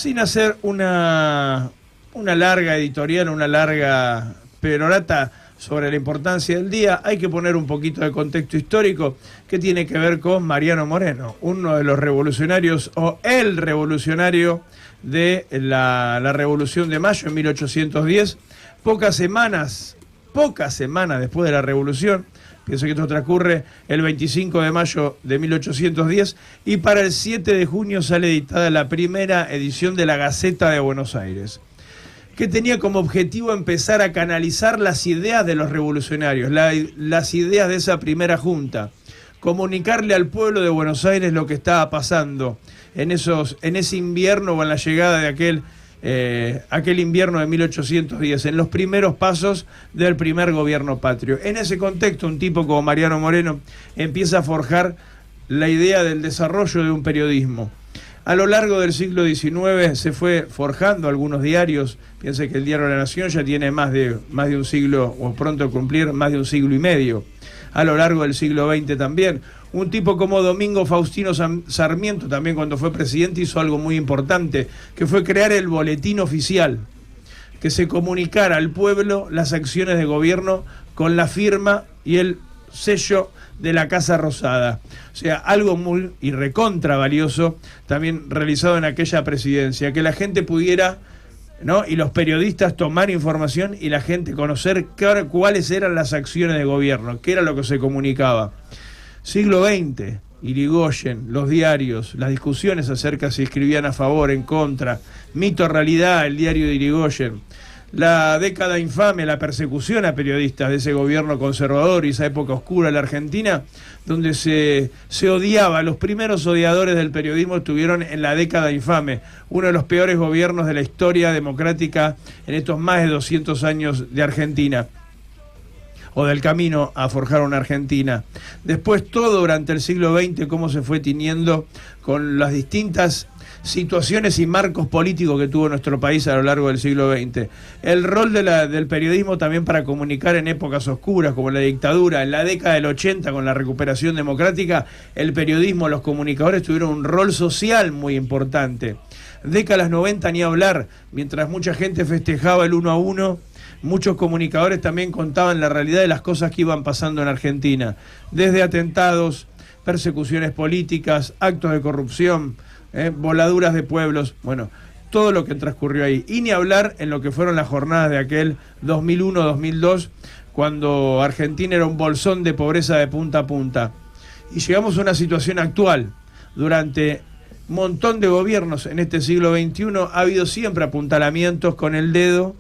sin hacer una larga editorial, una larga perorata sobre la importancia del día, hay que poner un poquito de contexto histórico que tiene que ver con Mariano Moreno, uno de los revolucionarios o el revolucionario de la Revolución de Mayo en 1810. Pocas semanas después de la Revolución, pienso que esto transcurre el 25 de mayo de 1810, y para el 7 de junio sale editada la primera edición de la Gaceta de Buenos Aires, que tenía como objetivo empezar a canalizar las ideas de los revolucionarios, las ideas de esa primera junta, comunicarle al pueblo de Buenos Aires lo que estaba pasando en ese invierno o en la llegada de aquel invierno de 1810, en los primeros pasos del primer gobierno patrio. En ese contexto, un tipo como Mariano Moreno empieza a forjar la idea del desarrollo de un periodismo. A lo largo del siglo XIX se fue forjando algunos diarios. Piense que el Diario de la Nación ya tiene más de un siglo, o pronto a cumplir más de un siglo y medio. A lo largo del siglo XX también. Un tipo como Domingo Faustino Sarmiento, también cuando fue presidente, hizo algo muy importante, que fue crear el boletín oficial, que se comunicara al pueblo las acciones de gobierno con la firma y el sello de la Casa Rosada. O sea, algo muy y recontra valioso también realizado en aquella presidencia, que la gente pudiera, ¿no?, y los periodistas tomar información y la gente conocer cuáles eran las acciones de gobierno, qué era lo que se comunicaba. Siglo XX, Irigoyen, los diarios, las discusiones acerca si escribían a favor, en contra, mito, realidad, el diario de Irigoyen. La década infame, la persecución a periodistas de ese gobierno conservador y esa época oscura de la Argentina, donde se odiaba. Los primeros odiadores del periodismo estuvieron en la década infame, uno de los peores gobiernos de la historia democrática en estos más de 200 años de Argentina, o del camino a forjar una Argentina. Después todo durante el siglo XX, cómo se fue tiñendo con las distintas situaciones y marcos políticos que tuvo nuestro país a lo largo del siglo XX. El rol del periodismo también para comunicar en épocas oscuras como la dictadura. En la década del 80, con la recuperación democrática, el periodismo, los comunicadores tuvieron un rol social muy importante. Décadas 90 ni hablar, mientras mucha gente festejaba el 1-1, muchos comunicadores también contaban la realidad de las cosas que iban pasando en Argentina, desde atentados, persecuciones políticas, actos de corrupción, voladuras de pueblos, bueno, todo lo que transcurrió ahí. Y ni hablar en lo que fueron las jornadas de aquel 2001-2002, cuando Argentina era un bolsón de pobreza de punta a punta. Y llegamos a una situación actual. Durante un montón de gobiernos en este siglo XXI ha habido siempre apuntalamientos con el dedo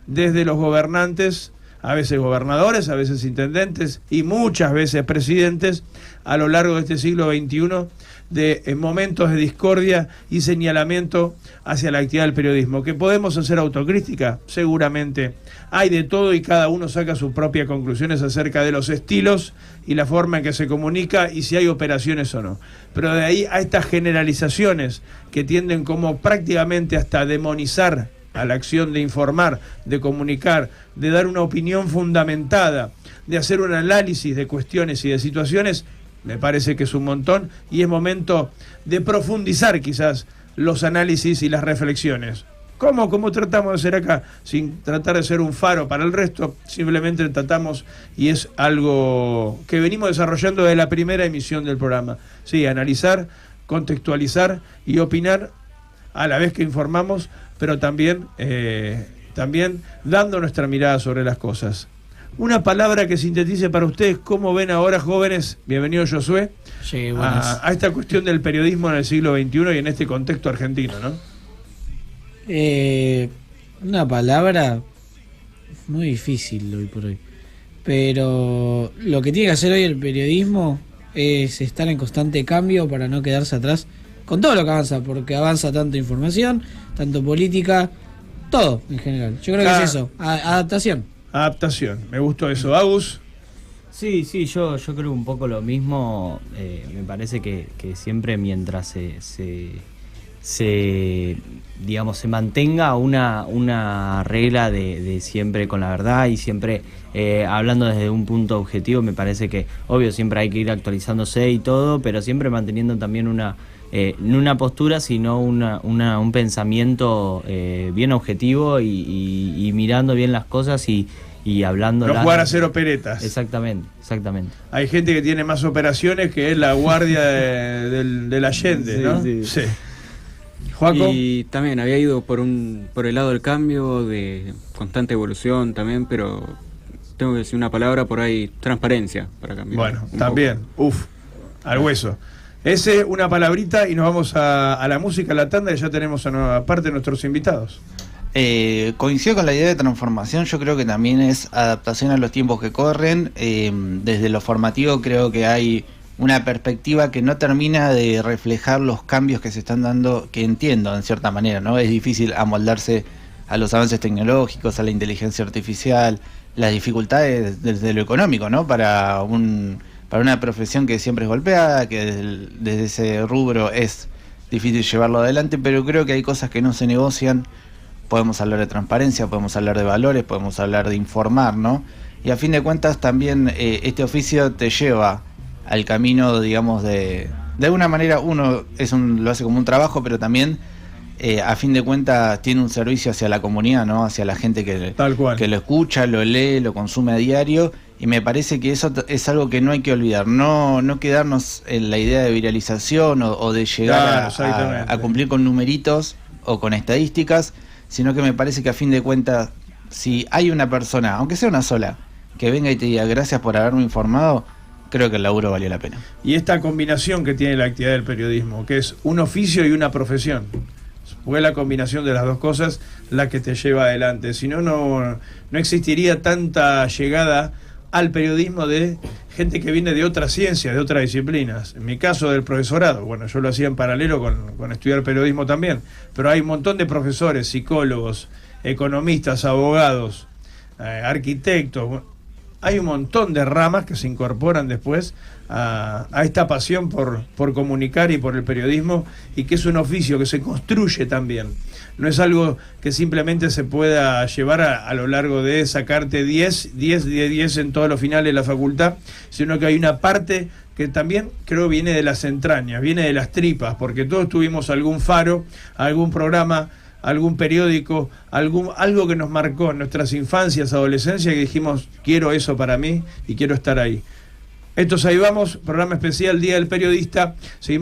desde los gobernantes, a veces gobernadores, a veces intendentes y muchas veces presidentes, a lo largo de este siglo XXI, de momentos de discordia y señalamiento hacia la actividad del periodismo. ¿Que podemos hacer autocrítica? Seguramente. Hay de todo y cada uno saca sus propias conclusiones acerca de los estilos y la forma en que se comunica y si hay operaciones o no. Pero de ahí a estas generalizaciones que tienden como prácticamente hasta demonizar a la acción de informar, de comunicar, de dar una opinión fundamentada, de hacer un análisis de cuestiones y de situaciones, me parece que es un montón y es momento de profundizar quizás los análisis y las reflexiones. ¿Cómo tratamos de hacer acá? Sin tratar de ser un faro para el resto, simplemente tratamos, y es algo que venimos desarrollando desde la primera emisión del programa. Sí, analizar, contextualizar y opinar a la vez que informamos, pero también dando nuestra mirada sobre las cosas. Una palabra que sintetice para ustedes cómo ven ahora, jóvenes, bienvenido Josué, sí, a esta cuestión del periodismo en el siglo XXI y en este contexto argentino, ¿no? Una palabra muy difícil hoy por hoy, pero lo que tiene que hacer hoy el periodismo es estar en constante cambio para no quedarse atrás con todo lo que avanza, porque avanza tanto información, tanto política, todo en general. Yo creo que es eso, adaptación. Adaptación, me gustó eso. Agus. Sí, yo creo un poco lo mismo. Me parece que siempre mientras se mantenga una regla de siempre con la verdad y siempre hablando desde un punto objetivo, me parece que obvio siempre hay que ir actualizándose y todo, pero siempre manteniendo también una no una postura, sino un pensamiento bien objetivo y mirando bien las cosas y hablando. No jugar a hacer operetas. Exactamente. Hay gente que tiene más operaciones que es la guardia del Allende, sí, ¿no? Sí. Sí. Joaco. Y también había ido por el lado del cambio, de constante evolución también, pero tengo que decir una palabra por ahí, transparencia, para cambiar. Bueno, también, al hueso. Ese, una palabrita y nos vamos a la música, a la tanda, y ya tenemos aparte nuestros invitados. Coincido con la idea de transformación. Yo creo que también es adaptación a los tiempos que corren. Desde lo formativo creo que hay una perspectiva que no termina de reflejar los cambios que se están dando, que entiendo en cierta manera, ¿no? Es difícil amoldarse a los avances tecnológicos, a la inteligencia artificial, las dificultades desde lo económico, ¿no? Para una profesión que siempre es golpeada, que desde ese rubro es difícil llevarlo adelante, pero creo que hay cosas que no se negocian. Podemos hablar de transparencia, podemos hablar de valores, podemos hablar de informar, ¿no? Y a fin de cuentas también este oficio te lleva al camino, digamos, de alguna manera uno lo hace como un trabajo, pero también a fin de cuentas tiene un servicio hacia la comunidad, ¿no? Hacia la gente que lo escucha, lo lee, lo consume a diario, y me parece que eso es algo que no hay que olvidar, no quedarnos en la idea de viralización o de llegar a cumplir con numeritos o con estadísticas, sino que me parece que a fin de cuentas, si hay una persona, aunque sea una sola, que venga y te diga gracias por haberme informado, creo que el laburo valió la pena. Y esta combinación que tiene la actividad del periodismo, que es un oficio y una profesión, fue la combinación de las dos cosas la que te lleva adelante. Si no, no existiría tanta llegada al periodismo de gente que viene de otras ciencias, de otras disciplinas. En mi caso, del profesorado, bueno, yo lo hacía en paralelo con estudiar periodismo también, pero hay un montón de profesores, psicólogos, economistas, abogados, arquitectos. Hay un montón de ramas que se incorporan después a esta pasión por comunicar y por el periodismo, y que es un oficio que se construye también. No es algo que simplemente se pueda llevar a lo largo de sacarte 10 en todos los finales de la facultad, sino que hay una parte que también creo viene de las entrañas, viene de las tripas, porque todos tuvimos algún faro, algún programa, algún periódico, algo que nos marcó en nuestras infancias, adolescencia, que dijimos, quiero eso para mí y quiero estar ahí. Esto es Ahí Vamos, programa especial Día del Periodista. Seguimos